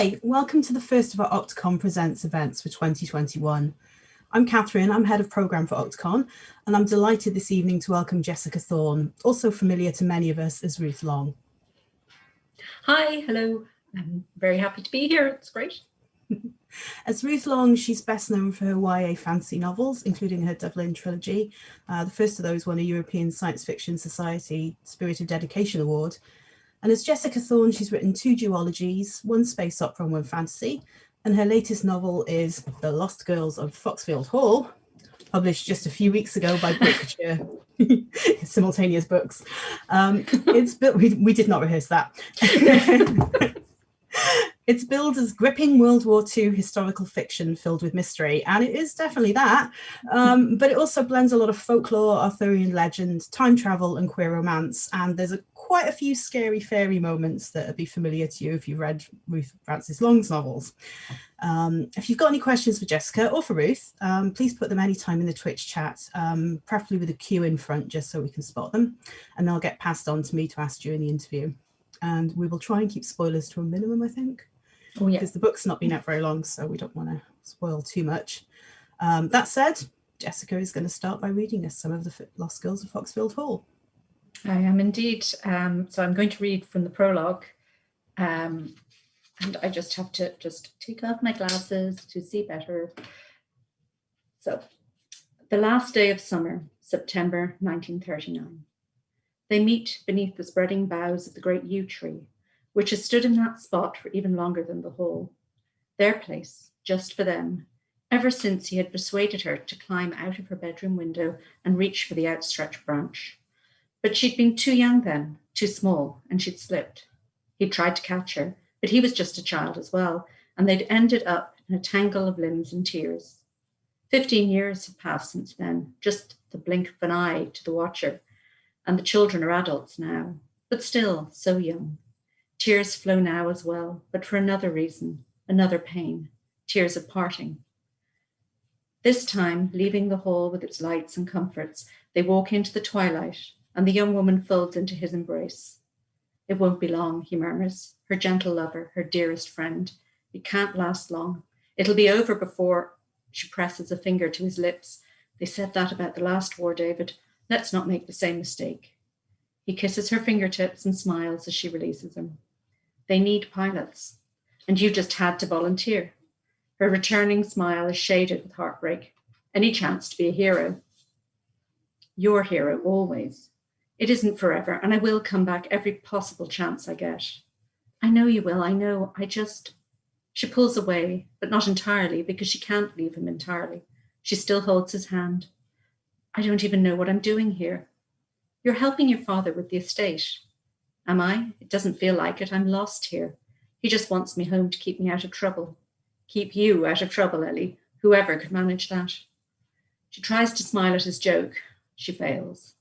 Hi, welcome to the first of our Octocon Presents events for 2021. I'm Catherine, I'm Head of Programme for Octocon, and I'm delighted this evening to welcome Jessica Thorne, also familiar to many of us as Ruth Long. Hi, hello. I'm very happy to be here. It's great. As Ruth Long, she's best known for her YA fantasy novels, including her Dublin trilogy. The first of those won a European Science Fiction Society Spirit of Dedication Award. And as Jessica Thorne, she's written 2 duologies, 1 space opera and 1 fantasy. And her latest novel is The Lost Girls of Foxfield Hall, published just a few weeks ago by Bookshare, simultaneous books. We did not rehearse that. It's billed as gripping World War II historical fiction filled with mystery, and it is definitely that, but it also blends a lot of folklore, Arthurian legend, time travel and queer romance, and there's quite a few scary fairy moments that will be familiar to you if you've read Ruth Frances Long's novels. If you've got any questions for Jessica or for Ruth, please put them anytime in the Twitch chat, preferably with a Q in front just so we can spot them, and they'll get passed on to me to ask during the interview. And we will try and keep spoilers to a minimum, I think. Oh, yeah. Because the book's not been out very long, so we don't want to spoil too much. That said, Jessica is going to start by reading us some of the Lost Girls of Foxfield Hall. I am indeed. So I'm going to read from the prologue. And I just have to take off my glasses to see better. So, the last day of summer, September 1939. They meet beneath the spreading boughs of the great yew tree, which has stood in that spot for even longer than the Hall. Their place, just for them, ever since he had persuaded her to climb out of her bedroom window and reach for the outstretched branch. But she'd been too young then, too small, and she'd slipped. He'd tried to catch her, but he was just a child as well, and they'd ended up in a tangle of limbs and tears. 15 years have passed since then, just the blink of an eye to the watcher, and the children are adults now, but still so young. Tears flow now as well, but for another reason, another pain, tears of parting. This time, leaving the hall with its lights and comforts, they walk into the twilight, and the young woman folds into his embrace. It won't be long, he murmurs, her gentle lover, her dearest friend. It can't last long. It'll be over before. She presses a finger to his lips. They said that about the last war, David. Let's not make the same mistake. He kisses her fingertips and smiles as she releases him. They need pilots, and you just had to volunteer. Her returning smile is shaded with heartbreak. Any chance to be a hero? Your hero, always. It isn't forever, and I will come back every possible chance I get. I know you will, I know. She pulls away, but not entirely, because she can't leave him entirely. She still holds his hand. I don't even know what I'm doing here. You're helping your father with the estate. Am I? It doesn't feel like it. I'm lost here. He just wants me home to keep me out of trouble. Keep you out of trouble, Ellie. Whoever could manage that. She tries to smile at his joke. She fails.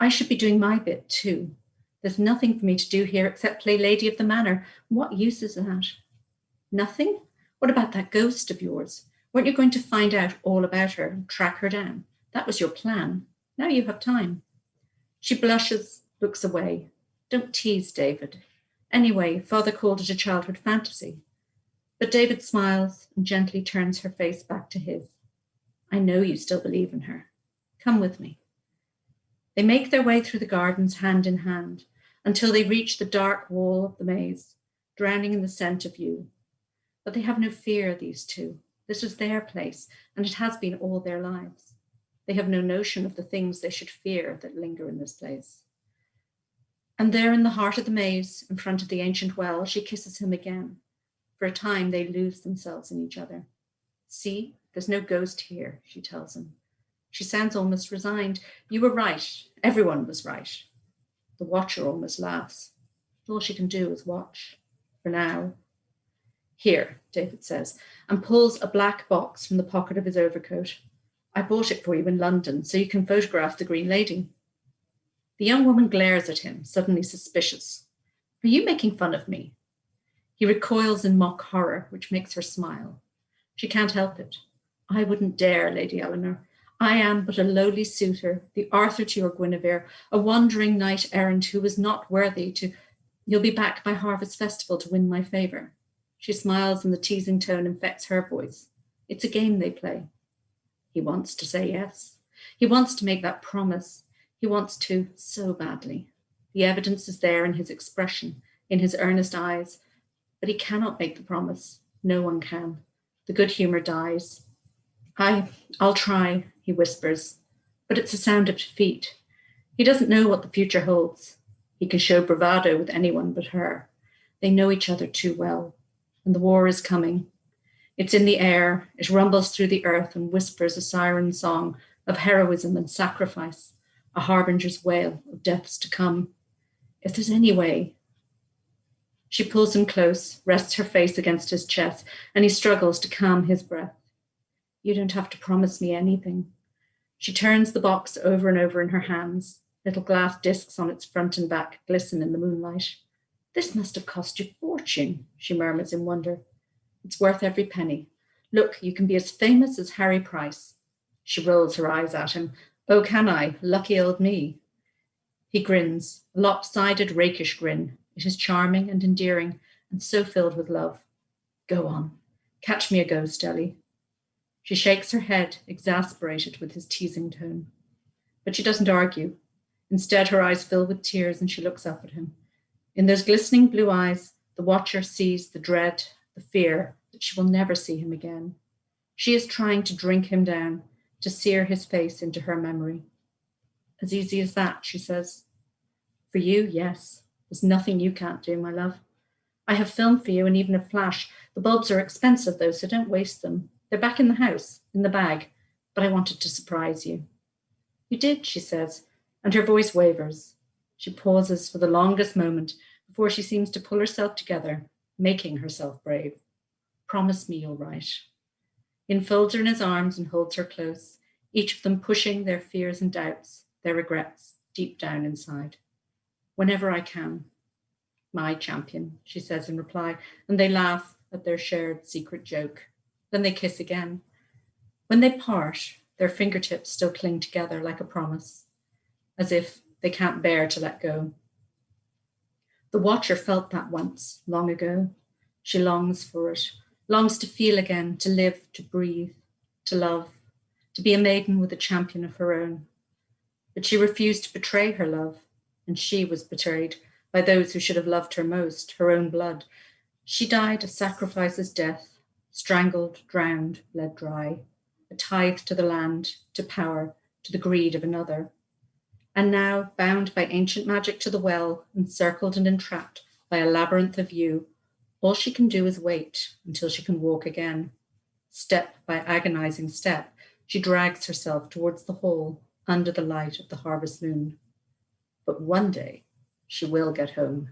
I should be doing my bit too. There's nothing for me to do here except play Lady of the Manor. What use is that? Nothing? What about that ghost of yours? Weren't you going to find out all about her and track her down? That was your plan. Now you have time. She blushes, looks away. Don't tease, David. Anyway, Father called it a childhood fantasy. But David smiles and gently turns her face back to his. I know you still believe in her. Come with me. They make their way through the gardens hand in hand until they reach the dark wall of the maze, drowning in the scent of yew. But they have no fear, these two. This is their place, and it has been all their lives. They have no notion of the things they should fear that linger in this place. And there in the heart of the maze, in front of the ancient well, she kisses him again. For a time, they lose themselves in each other. See, there's no ghost here, she tells him. She sounds almost resigned. You were right. Everyone was right. The watcher almost laughs. All she can do is watch. For now. Here, David says, and pulls a black box from the pocket of his overcoat. I bought it for you in London, so you can photograph the Green Lady. The young woman glares at him, suddenly suspicious. Are you making fun of me? He recoils in mock horror, which makes her smile. She can't help it. I wouldn't dare, Lady Eleanor. I am but a lowly suitor, the Arthur to your Guinevere, a wandering knight-errant who was not worthy to... You'll be back by Harvest Festival to win my favour. She smiles and the teasing tone infects her voice. It's a game they play. He wants to say yes. He wants to make that promise. He wants to so badly. The evidence is there in his expression, in his earnest eyes, but he cannot make the promise. No one can. The good humor dies. I'll try, he whispers, but it's a sound of defeat. He doesn't know what the future holds. He can show bravado with anyone but her. They know each other too well, and the war is coming. It's in the air, it rumbles through the earth and whispers a siren song of heroism and sacrifice, a harbinger's wail of deaths to come. If there's any way. She pulls him close, rests her face against his chest, and he struggles to calm his breath. You don't have to promise me anything. She turns the box over and over in her hands. Little glass discs on its front and back glisten in the moonlight. This must have cost you a fortune, she murmurs in wonder. It's worth every penny. Look, you can be as famous as Harry Price. She rolls her eyes at him. Oh, can I? Lucky old me. He grins, a lopsided, rakish grin. It is charming and endearing, and so filled with love. Go on. Catch me a ghost, Ellie. She shakes her head, exasperated with his teasing tone. But she doesn't argue. Instead, her eyes fill with tears, and she looks up at him. In those glistening blue eyes, the watcher sees the dread, the fear that she will never see him again. She is trying to drink him down, to sear his face into her memory. As easy as that, she says. For you, yes. There's nothing you can't do, my love. I have filmed for you and even a flash. The bulbs are expensive, though, so don't waste them. They're back in the house, in the bag, but I wanted to surprise you. You did, she says, and her voice wavers. She pauses for the longest moment before she seems to pull herself together, making herself brave. Promise me you'll write. He enfolds her in his arms and holds her close, each of them pushing their fears and doubts, their regrets, deep down inside. Whenever I can. My champion, she says in reply, and they laugh at their shared secret joke. Then they kiss again. When they part, their fingertips still cling together like a promise, as if they can't bear to let go. The watcher felt that once, long ago. She longs for it, longs to feel again, to live, to breathe, to love, to be a maiden with a champion of her own. But she refused to betray her love, and she was betrayed by those who should have loved her most, her own blood. She died a sacrifice's death, strangled, drowned, bled dry, a tithe to the land, to power, to the greed of another. And now, bound by ancient magic to the well, encircled and entrapped by a labyrinth of you, all she can do is wait until she can walk again. Step by agonizing step, she drags herself towards the hall under the light of the harvest moon. But one day, she will get home.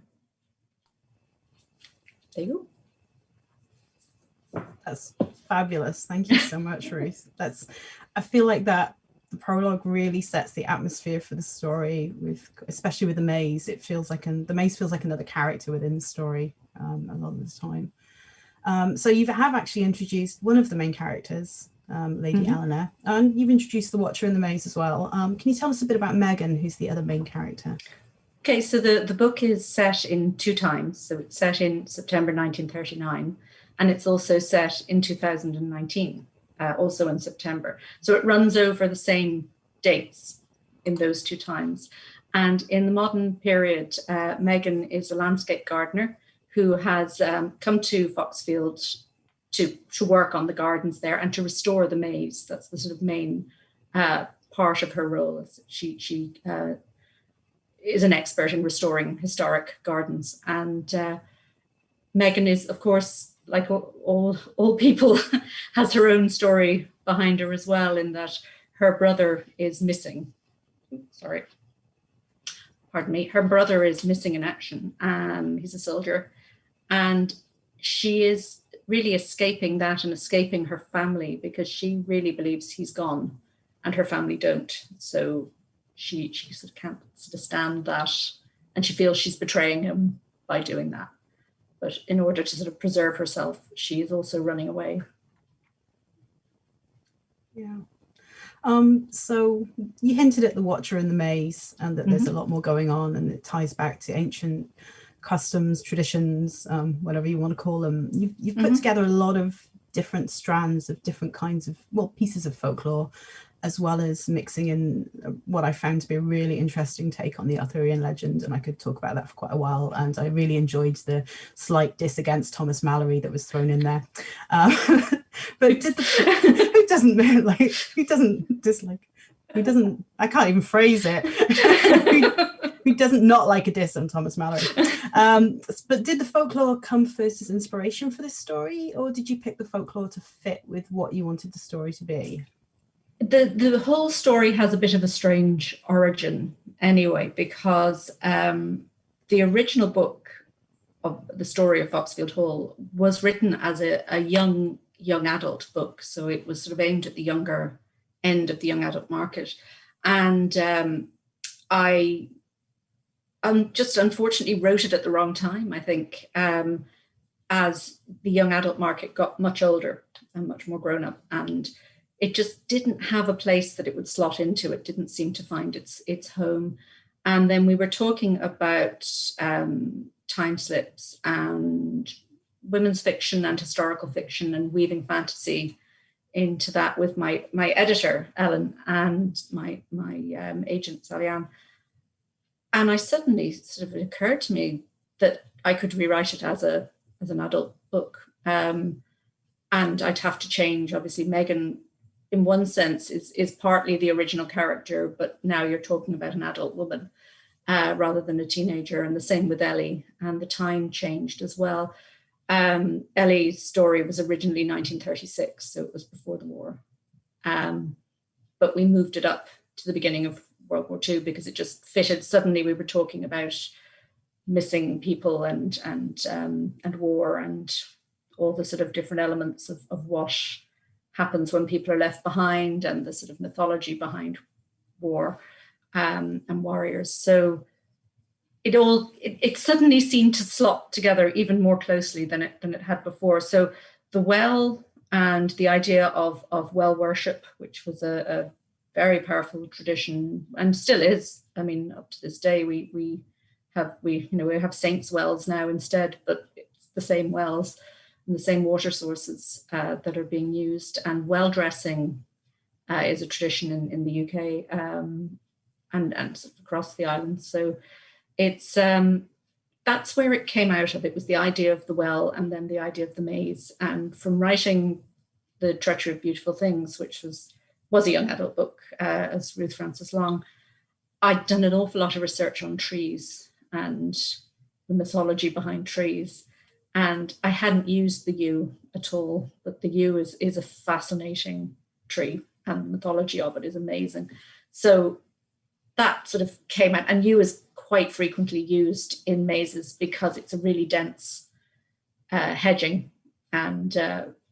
There you go. That's fabulous. Thank you so much, Ruth. I feel like that the prologue really sets the atmosphere for the story, especially with the maze. It feels like the maze feels like another character within the story a lot of the time. So you have actually introduced one of the main characters, Lady Eleanor, and you've introduced the Watcher in the Maze as well. Can you tell us a bit about Megan, who's the other main character? Okay, so the book is set in two times. So it's set in September 1939, and it's also set in 2019, also in September. So it runs over the same dates in those two times. And in the modern period, Megan is a landscape gardener who has come to Foxfield to work on the gardens there and to restore the maze. That's the sort of main part of her role. She is an expert in restoring historic gardens. And Megan is, of course, like all people, has her own story behind her as well, in that her brother is missing. Sorry. Pardon me. Her brother is missing in action. He's a soldier. And she is really escaping that and escaping her family because she really believes he's gone and her family don't. So she sort of can't sort of stand that, and she feels she's betraying him by doing that. But in order to sort of preserve herself, she is also running away. Yeah. So you hinted at the Watcher in the Maze and that there's a lot more going on, and it ties back to ancient customs, traditions, whatever you want to call them. You've put together a lot of different strands of different kinds of, well, pieces of folklore, as well as mixing in what I found to be a really interesting take on the Arthurian legend. And I could talk about that for quite a while. And I really enjoyed the slight diss against Thomas Malory that was thrown in there. But who doesn't dislike, who doesn't, I can't even phrase it. Who doesn't not like a diss on Thomas Malory? But did the folklore come first as inspiration for this story, or did you pick the folklore to fit with what you wanted the story to be? The whole story has a bit of a strange origin anyway, because the original book of the story of Foxfield Hall was written as a young adult book. So it was sort of aimed at the younger end of the young adult market. And I just unfortunately wrote it at the wrong time, I think, as the young adult market got much older and much more grown up. And it just didn't have a place that it would slot into. It didn't seem to find its home. And then we were talking about time slips and women's fiction and historical fiction and weaving fantasy into that with my editor, Ellen, and my agent, Sally Ann. And I suddenly sort of, it occurred to me that I could rewrite it as an adult book. And I'd have to change, obviously, Megan, in one sense, is partly the original character, but now you're talking about an adult woman rather than a teenager, and the same with Ellie, and the time changed as well. Ellie's story was originally 1936, so it was before the war. But we moved it up to the beginning of World War II because it just fitted. Suddenly we were talking about missing people and war and all the sort of different elements of what happens when people are left behind, and the sort of mythology behind war and warriors. So it suddenly seemed to slot together even more closely than it had before. So the well and the idea of well worship, which was a very powerful tradition and still is. I mean, up to this day, we have saints' wells now instead, but it's the same wells and the same water sources that are being used. And well dressing is a tradition in the UK and sort of across the island. So it's that's where it came out of. It was the idea of the well and then the idea of the maze. And from writing The Treachery of Beautiful Things, which was a young adult book, as Ruth Frances Long, I'd done an awful lot of research on trees and the mythology behind trees. And I hadn't used the yew at all, but the yew is a fascinating tree, and the mythology of it is amazing. So that sort of came out, and yew is quite frequently used in mazes because it's a really dense hedging, and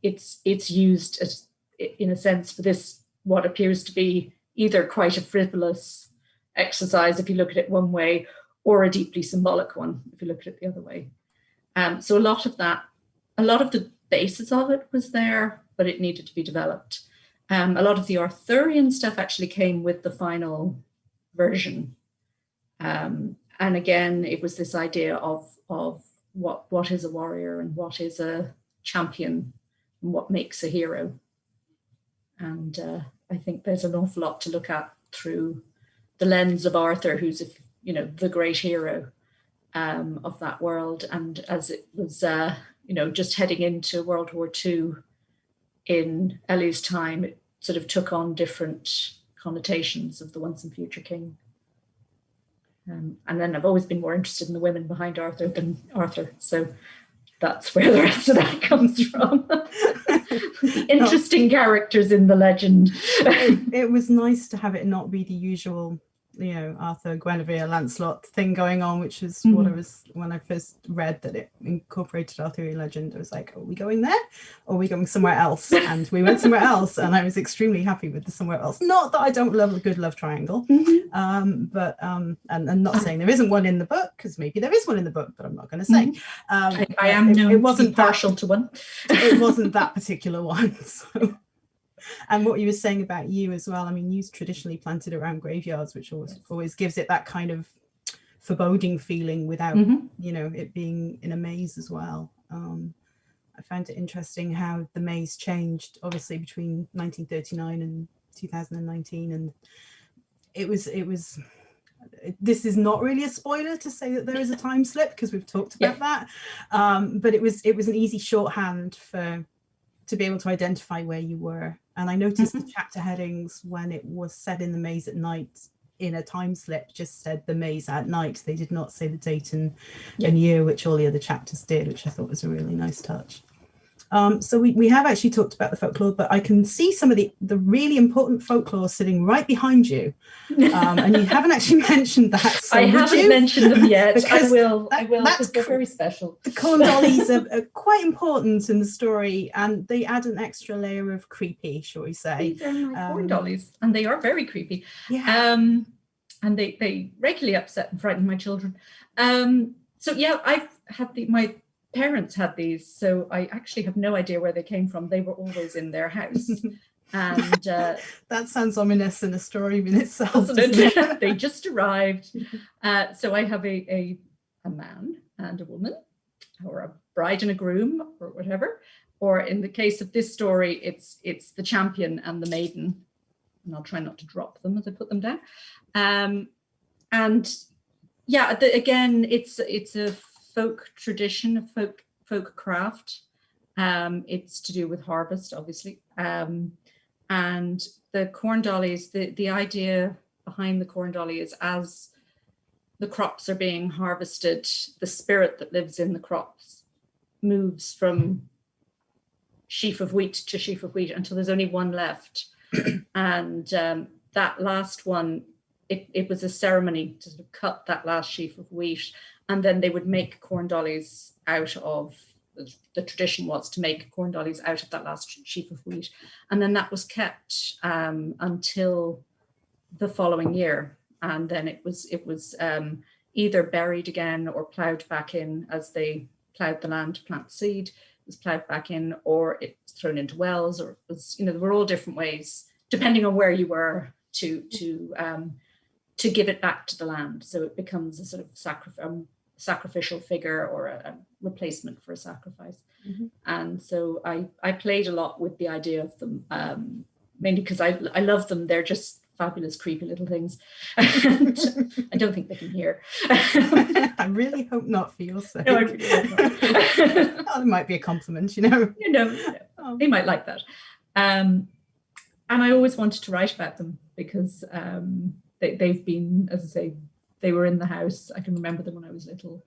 it's used as, in a sense, for this, what appears to be either quite a frivolous exercise if you look at it one way, or a deeply symbolic one if you look at it the other way. So a lot of the basis of it was there, but it needed to be developed. A lot of the Arthurian stuff actually came with the final version. And again, it was this idea of what is a warrior and what is a champion and what makes a hero. And I think there's an awful lot to look at through the lens of Arthur, who's the great hero of that world. And as it was, just heading into World War II in Ellie's time, it sort of took on different connotations of the once and future king. And then I've always been more interested in the women behind Arthur than Arthur. So that's where the rest of that comes from. Interesting characters in the legend. It was nice to have it not be the usual, Arthur, Guinevere, Lancelot thing going on, which is what I was, when I first read that it incorporated Arthurian legend, I was like, are we going there or are we going somewhere else? And we went somewhere else, and I was extremely happy with the somewhere else. Not that I don't love a good love triangle, but and not saying there isn't one in the book, because maybe there is one in the book, but I'm not going to say. I am known it wasn't to be partial to one. It wasn't that particular one. So. And what you were saying about yew as well, I mean, yew's traditionally planted around graveyards, which always gives it that kind of foreboding feeling without, you know, it being in a maze as well. I found it interesting how the maze changed, obviously, between 1939 and 2019, and it was. This is not really a spoiler to say that there is a time slip, because we've talked about that, but it was an easy shorthand to be able to identify where you were. And I noticed the chapter headings when it was said in the maze at night in a time slip just said the maze at night. They did not say the date and year, which all the other chapters did, which I thought was a really nice touch. So we have actually talked about the folklore, but I can see some of the really important folklore sitting right behind you, and you haven't actually mentioned that. So I haven't mentioned them yet. Because I will, because they're very special. The corn dollies are quite important in the story, and they add an extra layer of creepy, shall we say. These are my corn dollies, and they are very creepy. Yeah. And they regularly upset and frighten my children. So yeah, I've had my parents had these, so I actually have no idea where they came from. They were always in their house. And that sounds ominous in a story in itself, doesn't it? They just arrived. So I have a man and a woman, or a bride and a groom, or whatever. Or in the case of this story, it's the champion and the maiden. And I'll try not to drop them as I put them down. And yeah, again, it's a folk tradition, a folk craft. It's to do with harvest, obviously. And the corn dollies, the idea behind the corn dolly is, as the crops are being harvested, the spirit that lives in the crops moves from sheaf of wheat to sheaf of wheat until there's only one left. And that last one, it was a ceremony to sort of cut that last sheaf of wheat, and then they would make corn dollies out of, the tradition was to make corn dollies out of that last sheaf of wheat. And then that was kept until the following year. And then it was either buried again or ploughed back in as they ploughed the land to plant seed. It was ploughed back in, or it was thrown into wells, or it was, you know, there were all different ways, depending on where you were, to give it back to the land. So it becomes a sort of sacrificial figure, or a replacement for a sacrifice. And so I played a lot with the idea of them, mainly because I love them. They're just fabulous, creepy little things. And I don't think they can hear. I really hope not, for your sake. No, I really hope not. Oh, it might be a compliment, you know. You know, they might like that. And I always wanted to write about them because they've been, as I say, they were in the house. I can remember them when I was little.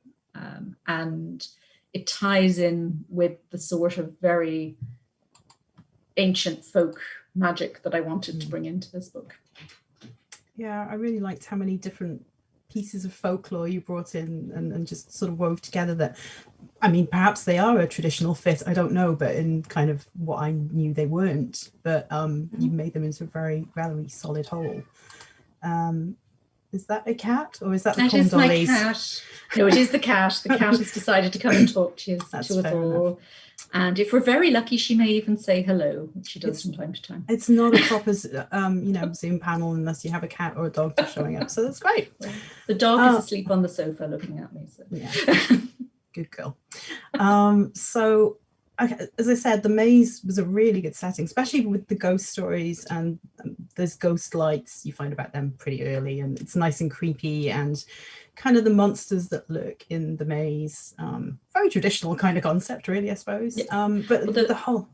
And it ties in with the sort of very ancient folk magic that I wanted to bring into this book. Yeah, I really liked how many different pieces of folklore you brought in and just sort of wove together that, I mean, perhaps they are a traditional fit, I don't know, but in kind of what I knew they weren't, but you made them into a very, very solid whole. Is that a cat, or is that the corn dollies? That is my cat. No, it is the cat. The cat has decided to come and talk to us all. Enough. And if we're very lucky, she may even say hello, which she does from time to time. It's not a proper, Zoom panel unless you have a cat or a dog showing up. So that's great. The dog is asleep on the sofa looking at me. So. Yeah, good girl. So, okay, as I said, the maze was a really good setting, especially with the ghost stories, and there's ghost lights. You find about them pretty early, and it's nice and creepy, and kind of the monsters that lurk in the maze. Very traditional kind of concept, really, I suppose. Yeah. But the whole.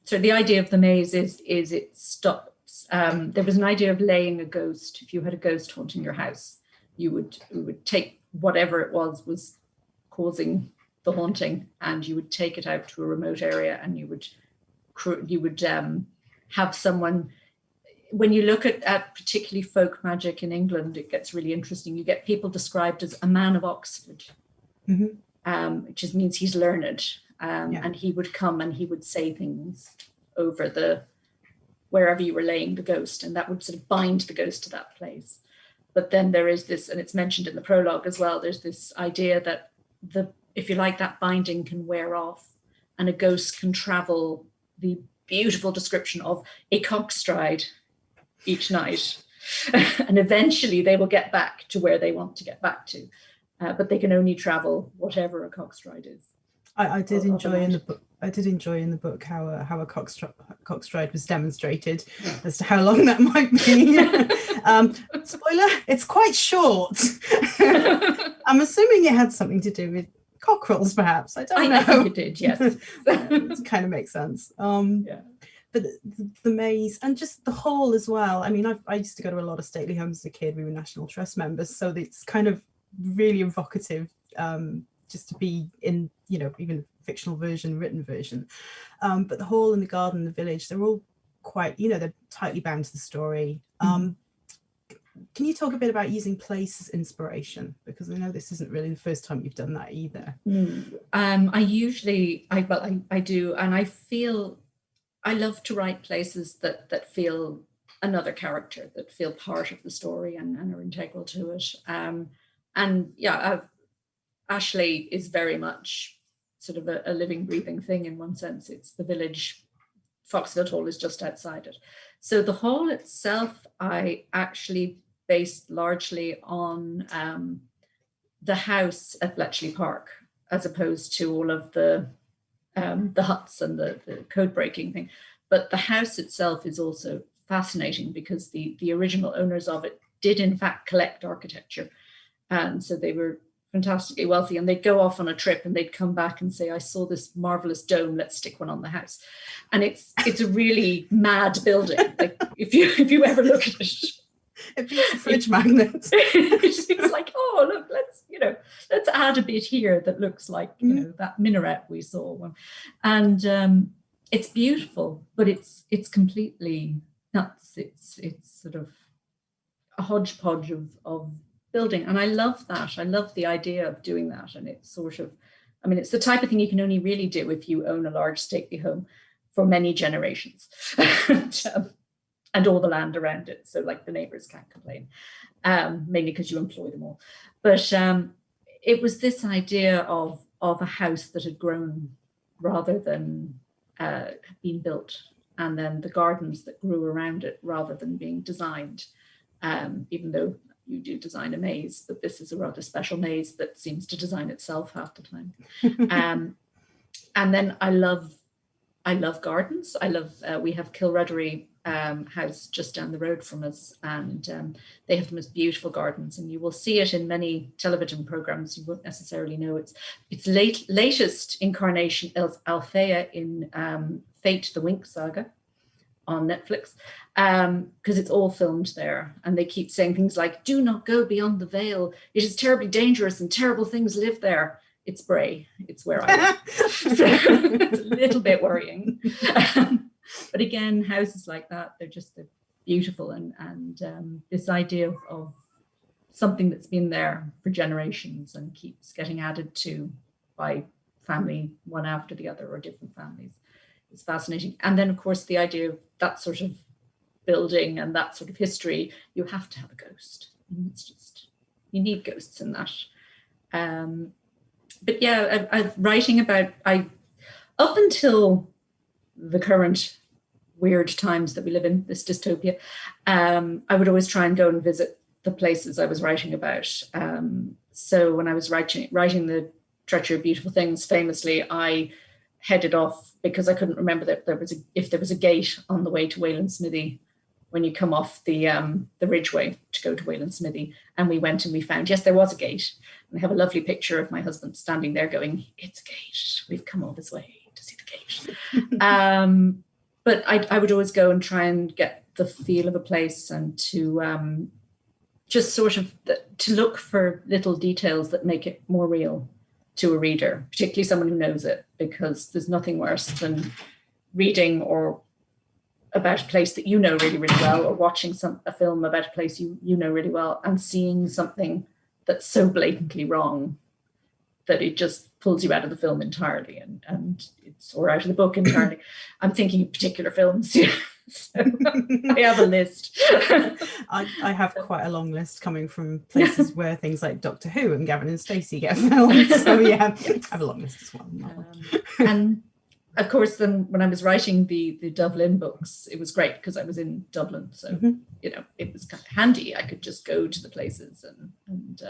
So the idea of the maze is it stops. There was an idea of laying a ghost. If you had a ghost haunting your house, you would take whatever it was causing the haunting, and you would take it out to a remote area, and you would have someone. When you look at particularly folk magic in England, it gets really interesting. You get people described as a man of Oxford, which just means he's learned, and he would come and he would say things over wherever you were laying the ghost, and that would sort of bind the ghost to that place. But then there is this, and it's mentioned in the prologue as well, there's this idea that if you like, that binding can wear off, and a ghost can travel, the beautiful description of a cockstride each night. and eventually they will get back to where they want to get back to, but they can only travel whatever a cockstride is. I did enjoy in the book. I did enjoy in the book how a cockstride was demonstrated as to how long that might be. Spoiler: it's quite short. I'm assuming it had something to do with cockerels, perhaps. I don't know. I think it did. Yes, it kind of makes sense. Yeah. But the maze and just the hall as well. I mean, I used to go to a lot of stately homes as a kid. We were National Trust members, so it's kind of really evocative. Just to be in, you know, even fictional version, written version. But the hall and the garden, the village, they're all quite, you know, they're tightly bound to the story. Can you talk a bit about using place as inspiration? Because I know this isn't really the first time you've done that either. I do. And I feel, I love to write places that feel another character, that feel part of the story and are integral to it. And yeah, Ashley is very much sort of a living, breathing thing in one sense. It's the village. Foxfield Hall is just outside it. So the hall itself, I actually based largely on the house at Bletchley Park, as opposed to all of the huts and the code breaking thing. But the house itself is also fascinating because the original owners of it did in fact collect architecture. And so they were fantastically wealthy, and they'd go off on a trip and they'd come back and say, I saw this marvelous dome, let's stick one on the house. And it's a really mad building. Like if you ever look at it, it beats a fridge magnet. It's like, oh look, let's add a bit here that looks like that minaret we saw. And it's beautiful, but it's completely nuts. It's sort of a hodgepodge of building, and I love that. I love the idea of doing that. And it's sort of, I mean, it's the type of thing you can only really do if you own a large stately home for many generations and all the land around it, so like the neighbors can't complain, mainly because you employ them all. But it was this idea of a house that had grown rather than been built, and then the gardens that grew around it rather than being designed, even though you do design a maze, but this is a rather special maze that seems to design itself half the time. And then I love gardens. I love, we have Kilruddery house just down the road from us, and they have the most beautiful gardens, and you will see it in many television programs. You won't necessarily know its latest incarnation is Althea in Fate the Winx Saga on Netflix, because it's all filmed there, and they keep saying things like, do not go beyond the veil, it is terribly dangerous and terrible things live there. It's Bray, it's where I live. So it's a little bit worrying. But again, houses like that, they're beautiful, and this idea of something that's been there for generations and keeps getting added to by family one after the other or different families. It's fascinating. And then, of course, the idea of that sort of building and that sort of history, you have to have a ghost. It's just, you need ghosts in that. But yeah, I'm writing about, up until the current weird times that we live in, this dystopia, I would always try and go and visit the places I was writing about. So when I was writing The Treachery of Beautiful Things, famously, I headed off because I couldn't remember that if there was a gate on the way to Wayland Smithy when you come off the Ridgeway to go to Wayland Smithy. And we went and we found, yes, there was a gate. And I have a lovely picture of my husband standing there going, it's a gate. We've come all this way to see the gate. But I would always go and try and get the feel of a place, and to just sort of to look for little details that make it more real to a reader, particularly someone who knows it, because there's nothing worse than reading or about a place that you know really, really well, or watching a film about a place you know really well, and seeing something that's so blatantly wrong that it just pulls you out of the film entirely, or out of the book entirely. I'm thinking of particular films. So I have a list. I have quite a long list coming from places where things like Doctor Who and Gavin and Stacey get filmed. So yeah, I have a long list as well. And of course, then when I was writing the Dublin books, it was great because I was in Dublin. So, you know, it was kind of handy. I could just go to the places and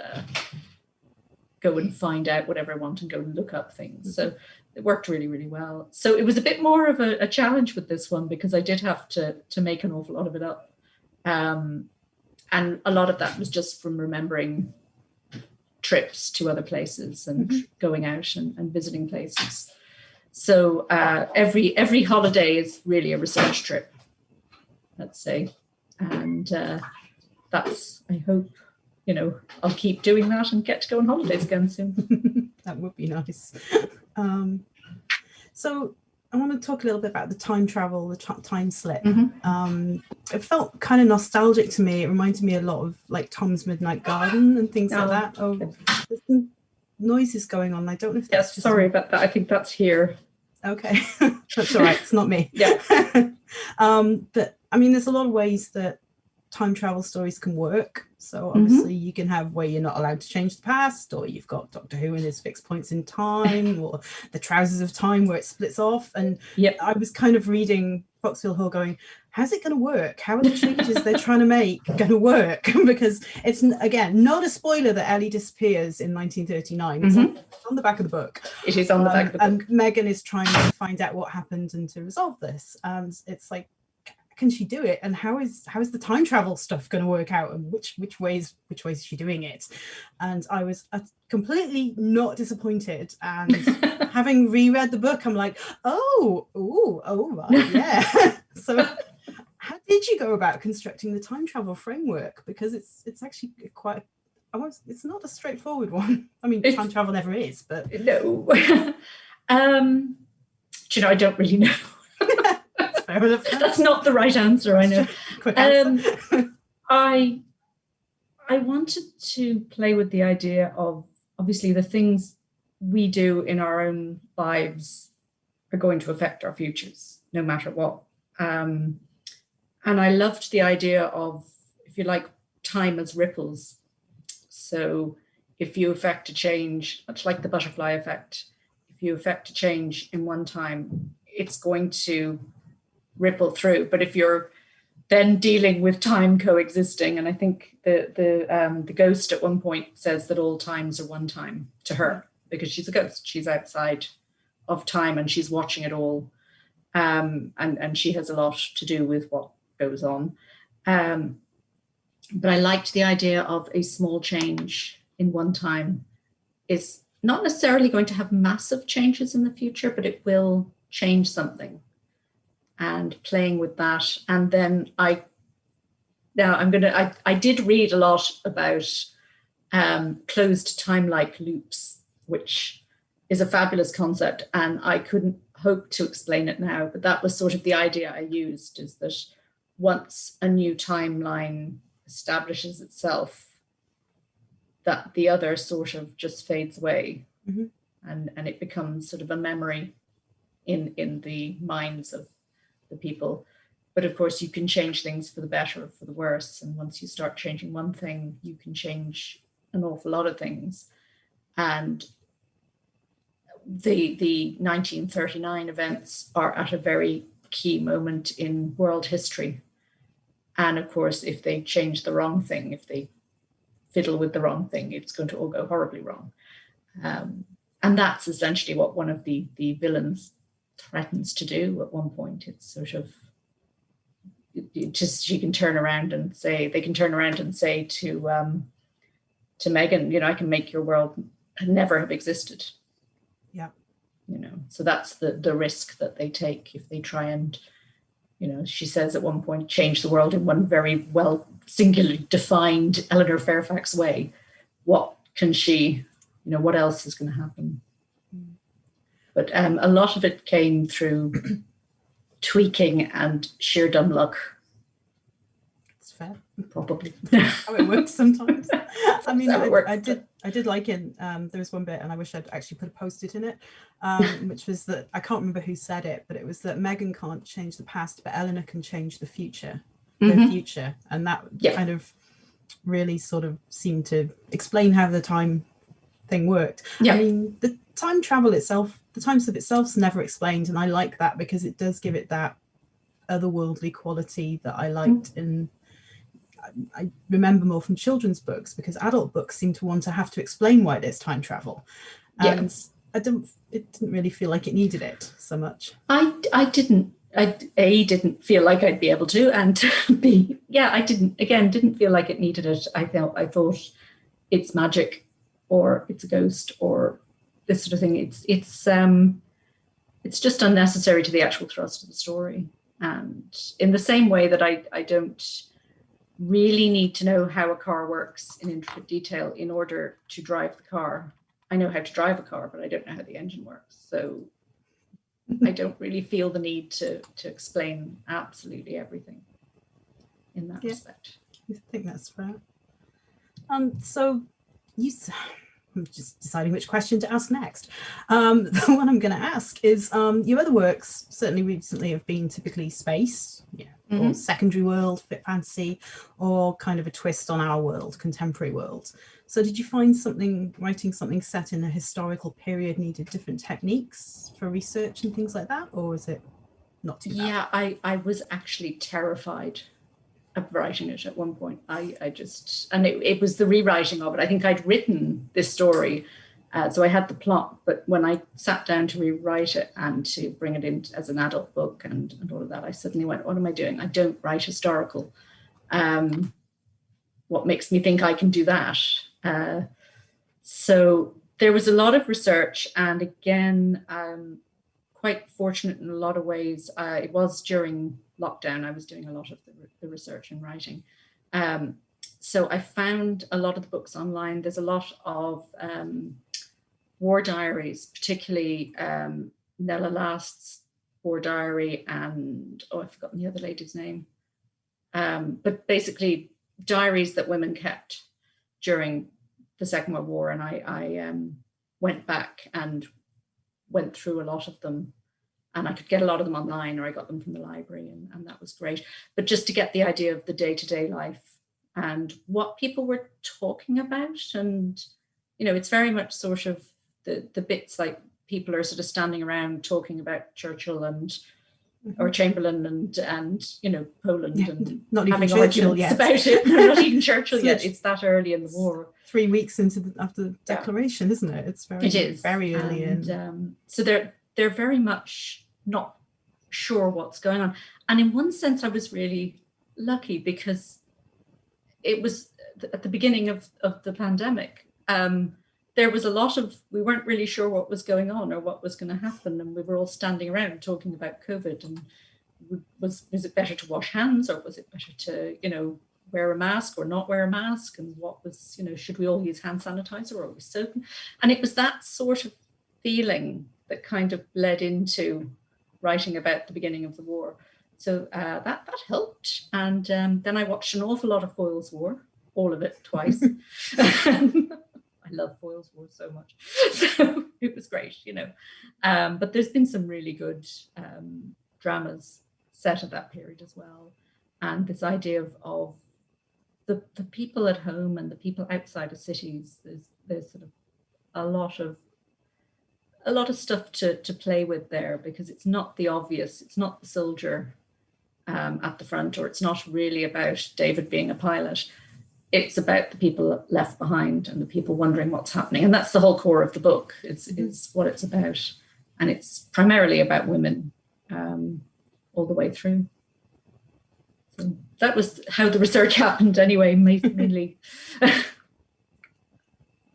go and find out whatever I want and go and look up things. So it worked really, really well. So it was a bit more of a challenge with this one because I did have to make an awful lot of it up. And a lot of that was just from remembering trips to other places and going out and visiting places. So every holiday is really a research trip, let's say. And that's, I hope, you know, I'll keep doing that and get to go on holidays again soon. That would be nice. So I want to talk a little bit about the time travel, the time slip. It felt kind of nostalgic to me. It reminded me a lot of like Tom's Midnight Garden and things like that. Oh, there's some noises going on. I don't know if that's just... Sorry about that. I think that's here. Okay, that's all right. It's not me. Yeah. But I mean, there's a lot of ways that time travel stories can work. So obviously you can have where you're not allowed to change the past, or you've got Doctor Who and his fixed points in time, or the Trousers of Time where it splits off. And I was kind of reading Foxfield Hall going, how's it going to work? How are the changes they're trying to make going to work? Because it's, again, not a spoiler that Ellie disappears in 1939. It's on the back of the book. It is on the back of the book. And Megan is trying to find out what happened and to resolve this. And it's like, can she do it, and how is the time travel stuff going to work out, and which ways is she doing it? And I was completely not disappointed, and having reread the book, I'm like, oh right, yeah. So how did you go about constructing the time travel framework? Because it's actually quite, it's not a straightforward one. I mean, time travel never is, but no. Do you know, I don't really know. That's not the right answer, I know. Quick answer. I wanted to play with the idea of, obviously, the things we do in our own lives are going to affect our futures, no matter what. And I loved the idea of, if you like, time as ripples. So if you affect a change, much like the butterfly effect, if you affect a change in one time, it's going to ripple through. But if you're then dealing with time coexisting, and I think the ghost at one point says that all times are one time to her, because she's a ghost. She's outside of time and she's watching it all. And she has a lot to do with what goes on. But I liked the idea of a small change in one time is not necessarily going to have massive changes in the future, but it will change something. And playing with that. And then I did read a lot about closed time-like loops, which is a fabulous concept. And I couldn't hope to explain it now, but that was sort of the idea I used, is that once a new timeline establishes itself, that the other sort of just fades away, and it becomes sort of a memory in the minds of the people. But of course you can change things for the better or for the worse, and once you start changing one thing, you can change an awful lot of things. And the 1939 events are at a very key moment in world history, and of course if they change the wrong thing, if they fiddle with the wrong thing, it's going to all go horribly wrong. And that's essentially what one of the villains threatens to do at one point. It's sort of she can turn around and say to Megan, you know, I can make your world never have existed. Yeah. You know, so that's the risk that they take if they try and, you know, she says at one point, change the world in one very well singularly defined Eleanor Fairfax way. What can she, you know, what else is going to happen? But a lot of it came through tweaking and sheer dumb luck. It's fair. Probably. How it works sometimes. I mean, I did like it. There was one bit, and I wish I'd actually put a post-it in it, which was that, I can't remember who said it, but it was that Megan can't change the past, but Eleanor can change the future. The future. And that kind of really sort of seemed to explain how the time thing worked. Yeah. I mean, the time travel itself, the time slip itself's never explained, and I like that because it does give it that otherworldly quality that I liked in. I remember more from children's books, because adult books seem to want to have to explain why there's time travel, and it didn't really feel like it needed it so much. I didn't feel like I'd be able to, and B, I didn't feel like it needed it. I thought it's magic, or it's a ghost, or this sort of thing. It's just unnecessary to the actual thrust of the story. And in the same way that I don't really need to know how a car works in intricate detail in order to drive the car. I know how to drive a car, but I don't know how the engine works. So I don't really feel the need to explain absolutely everything in that respect. I think that's fair. So I'm just deciding which question to ask next. The one I'm going to ask is, your other works certainly recently have been typically space, or secondary world, fit fantasy, or kind of a twist on our world, contemporary world. So did you find writing something set in a historical period needed different techniques for research and things like that, or is it not too bad? Yeah, I was actually terrified of writing it at one point. It was the rewriting of it. I think I'd written this story, so I had the plot, but when I sat down to rewrite it and to bring it in as an adult book and all of that, I suddenly went, what am I doing? I don't write historical. What makes me think I can do that? So there was a lot of research, and again, quite fortunate in a lot of ways. It was during lockdown. I was doing a lot of the research and writing. So I found a lot of the books online. There's a lot of war diaries, particularly Nella Last's war diary, and I've forgotten the other lady's name. But basically diaries that women kept during the Second World War. And I went back and went through a lot of them, and I could get a lot of them online, or I got them from the library, and that was great. But just to get the idea of the day-to-day life and what people were talking about. And, it's very much sort of the bits like people are sort of standing around talking about Churchill or Chamberlain and Poland, and not having even Churchill yet about it. No, not even Churchill yet. It's that early in the war. 3 weeks after the declaration, isn't it? It is very early in. So they're very much not sure what's going on. And in one sense, I was really lucky, because it was at the beginning of the pandemic. There was a lot we weren't really sure what was going on or what was going to happen. And we were all standing around talking about COVID, and was it better to wash hands, or was it better to, wear a mask or not wear a mask? And what was, should we all use hand sanitizer or soap? And it was that sort of feeling that kind of led into writing about the beginning of the war. So that helped. And then I watched an awful lot of Foyle's War, all of it twice. I love Foyle's War so much. So it was great, But there's been some really good dramas set at that period as well. And this idea of the people at home and the people outside of cities, there's sort of a lot of stuff to play with there, because it's not the obvious. It's not the soldier at the front, or it's not really about David being a pilot. It's about the people left behind and the people wondering what's happening. And that's the whole core of the book, is what it's about. And it's primarily about women all the way through. So that was how the research happened anyway, mainly.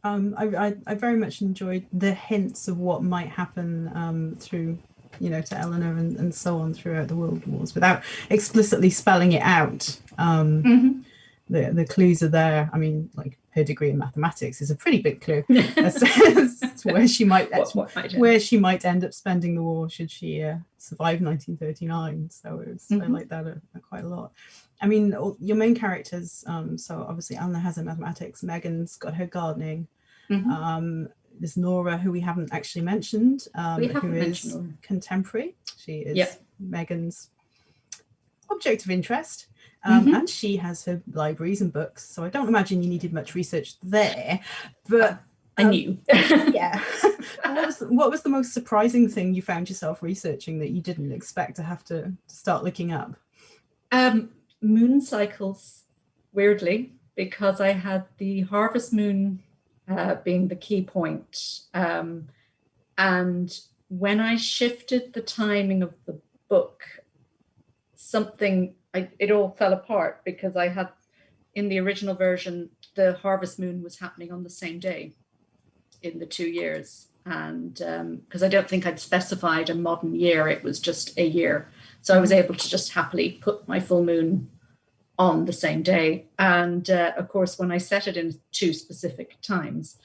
I very much enjoyed the hints of what might happen through, to Eleanor and so on throughout the World Wars, without explicitly spelling it out. The clues are there. I mean, like her degree in mathematics is a pretty big clue as to where she might end up spending the war should she survive 1939. So I like that quite a lot. I mean, your main characters. So obviously, Eleanor has her mathematics. Megan's got her gardening. There's Nora, who we haven't actually mentioned, who is contemporary. She is Megan's object of interest. And she has her libraries and books, so I don't imagine you needed much research there. But I knew. Yeah. What was the most surprising thing you found yourself researching that you didn't expect to have to start looking up? Moon cycles, weirdly, because I had the harvest moon being the key point. And when I shifted the timing of the book, it all fell apart, because I had, in the original version, the harvest moon was happening on the same day in the 2 years. And because I don't think I'd specified a modern year, it was just a year. So I was able to just happily put my full moon on the same day. And of course, when I set it in 2 specific times,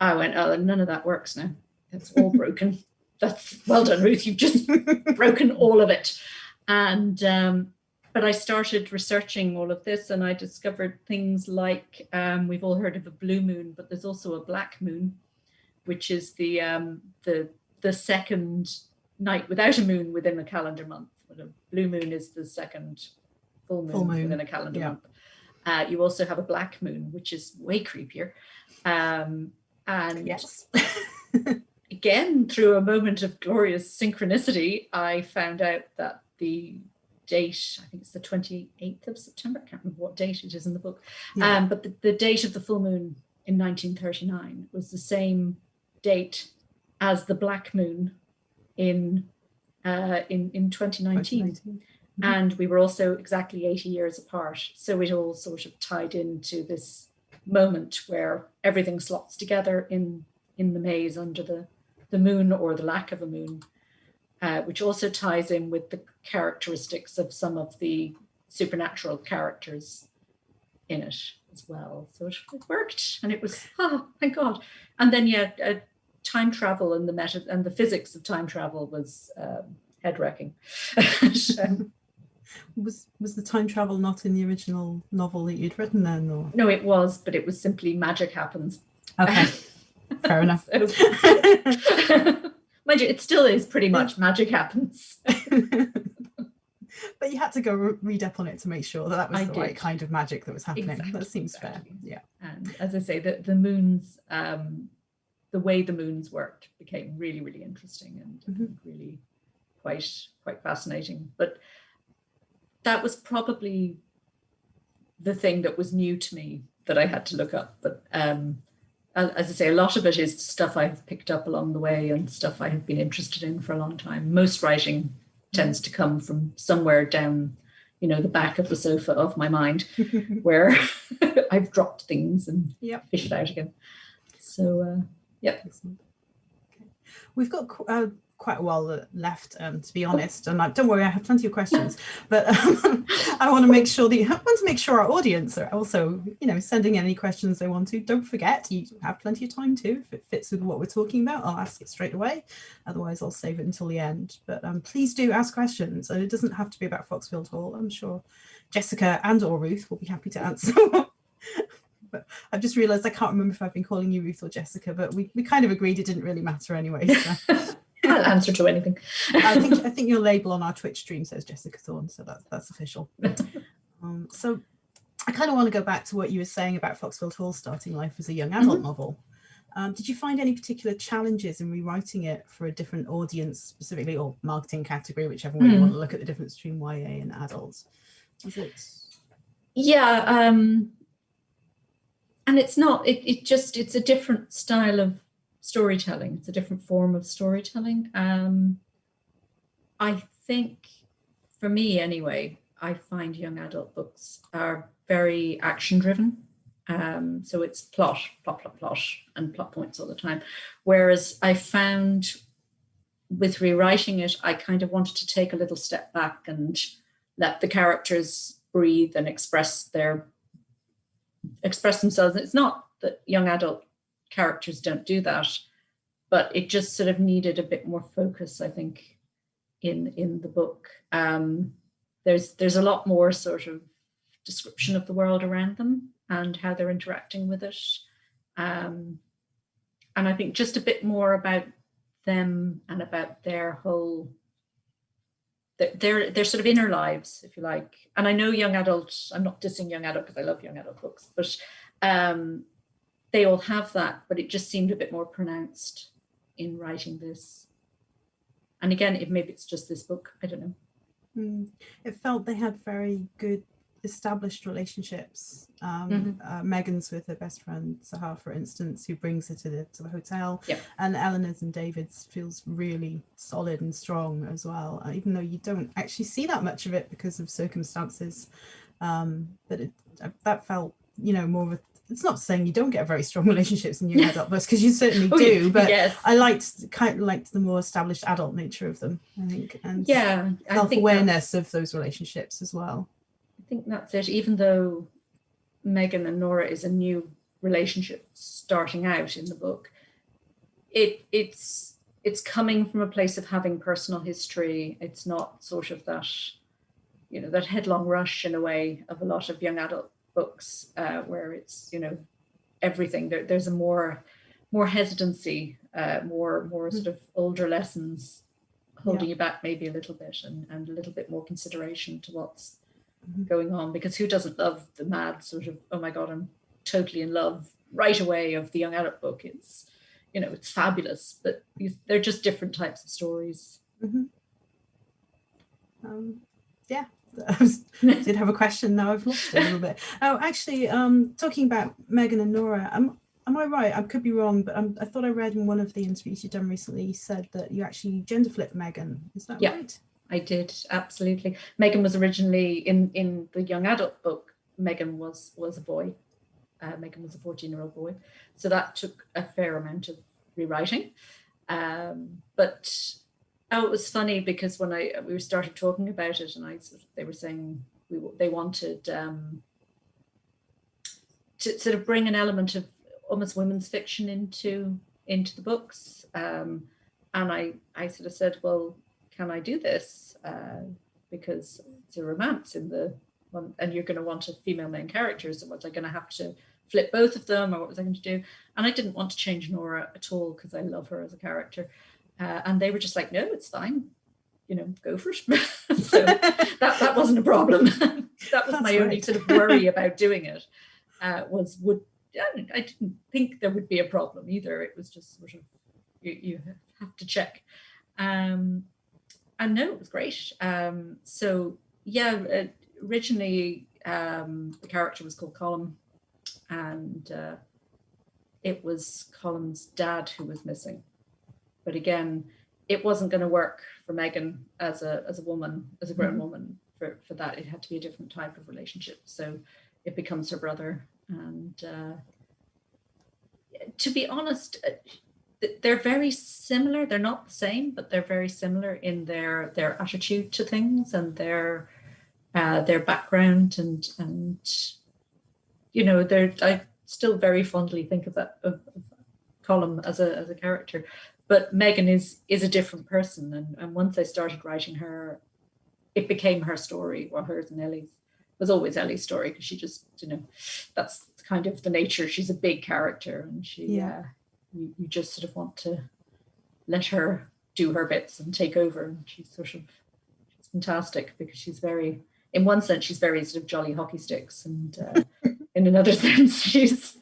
I went, oh, none of that works now. It's all broken. That's well done, Ruth. You've just broken all of it. And but I started researching all of this, and I discovered things like, we've all heard of a blue moon, but there's also a black moon, which is the second night without a moon within a calendar month. A blue moon is the second full moon within a calendar month. You also have a black moon, which is way creepier. And yes. Again, through a moment of glorious synchronicity, I found out that the date, I think it's the 28th of September, I can't remember what date it is in the book, but the date of the full moon in 1939 was the same date as the black moon in 2019. And we were also exactly 80 years apart. So it all sort of tied into this moment where everything slots together in the maze under the moon, or the lack of a moon, which also ties in with the characteristics of some of the supernatural characters in it as well. So it worked, and it was, oh, thank God. And then, time travel and the physics of time travel was head-wrecking. Was the time travel not in the original novel that you'd written then? Or? No, it was, but it was simply magic happens. Okay, fair enough. Mind you, it still is pretty much magic happens. But you had to go read up on it to make sure that was the right kind of magic that was happening. Exactly, that seems fair. Yeah. And as I say, the moons, the way the moons worked became really, really interesting and really quite fascinating. But that was probably the thing that was new to me that I had to look up. But as I say, a lot of it is stuff I've picked up along the way and stuff I have been interested in for a long time. Most writing tends to come from somewhere down, the back of the sofa of my mind, where I've dropped things and fished out again. So, Excellent. Okay. We've got quite a while left, to be honest, and don't worry, I have plenty of questions, but I want to make sure our audience are also sending any questions they want to. Don't forget, you have plenty of time too. If it fits with what we're talking about, I'll ask it straight away, otherwise I'll save it until the end. But please do ask questions, and it doesn't have to be about Foxfield Hall. I'm sure Jessica and or Ruth will be happy to answer. But I've just realized I can't remember if I've been calling you Ruth or Jessica, but we kind of agreed it didn't really matter anyway, so. I'll answer to anything. I think your label on our Twitch stream says Jessica Thorne, so that's official. So I kind of want to go back to what you were saying about Foxfield Hall starting life as a young adult novel. Did you find any particular challenges in rewriting it for a different audience specifically, or marketing category, whichever way you want to look at the difference between YA and adults? Was it? Yeah, and it's not, it's a different style of storytelling. It's a different form of storytelling. I think, for me anyway, I find young adult books are very action driven. So it's plot, and plot points all the time. Whereas I found with rewriting it, I kind of wanted to take a little step back and let the characters breathe and express themselves. It's not that young adult characters don't do that, but it just sort of needed a bit more focus, I think, in the book. There's a lot more sort of description of the world around them and how they're interacting with it, and I think just a bit more about them and about their whole their sort of inner lives, if you like. And I know young adult, I'm not dissing young adult because I love young adult books, but they all have that, but it just seemed a bit more pronounced in writing this. And again, maybe it's just this book, I don't know. It felt they had very good established relationships. Megan's with her best friend Sahar, for instance, who brings her to the hotel. Yep. And Eleanor's and David's feels really solid and strong as well, even though you don't actually see that much of it because of circumstances. But that felt, more of a, it's not saying you don't get very strong relationships in young adult books, because you certainly do, but yes. I kind of liked the more established adult nature of them, I think, and self-awareness of those relationships as well. I think that's it. Even though Megan and Nora is a new relationship starting out in the book, it's coming from a place of having personal history. It's not sort of that, that headlong rush in a way of a lot of young adult books where it's, everything. There's a more hesitancy, more sort of older lessons holding you back maybe a little bit, and a little bit more consideration to what's going on, because who doesn't love the mad sort of, oh my God, I'm totally in love right away of the young adult book. It's, it's fabulous, but they're just different types of stories. I did have a question, now I've lost it a little bit. Oh, actually, talking about Megan and Nora, am I right? I could be wrong, but I thought I read in one of the interviews you've done recently, you said that you actually gender flipped Megan. Is that right? I did, absolutely. Megan was originally in the young adult book. Megan was a boy. Megan was a 14-year-old boy, so that took a fair amount of rewriting. But it was funny because when we started talking about it, and they were saying they wanted to sort of bring an element of almost women's fiction into the books, and I sort of said, well, can I do this? Because it's a romance in the one, and you're going to want a female main character. So was I going to have to flip both of them, or what was I going to do? And I didn't want to change Nora at all because I love her as a character. And they were just like, no, it's fine. Go for it. So that wasn't a problem. That was my only sort of worry about doing it. I didn't think there would be a problem either. It was just sort of you have to check. And no, it was great. Originally the character was called Colm, and it was Colm's dad who was missing. But again, it wasn't going to work for Megan as a woman, as a grown woman. For that, it had to be a different type of relationship. So it becomes her brother. And to be honest, they're very similar. They're not the same, but they're very similar in their attitude to things and their background, and I still very fondly think of that of Colm as a character. But Megan is a different person, and once I started writing her, it became her story, or hers and Ellie's. It was always Ellie's story, because she just, that's kind of the nature. She's a big character, and she you just sort of want to let her do her bits and take over. And she's fantastic, because she's very, in one sense, she's very sort of jolly hockey sticks, and in another sense, she's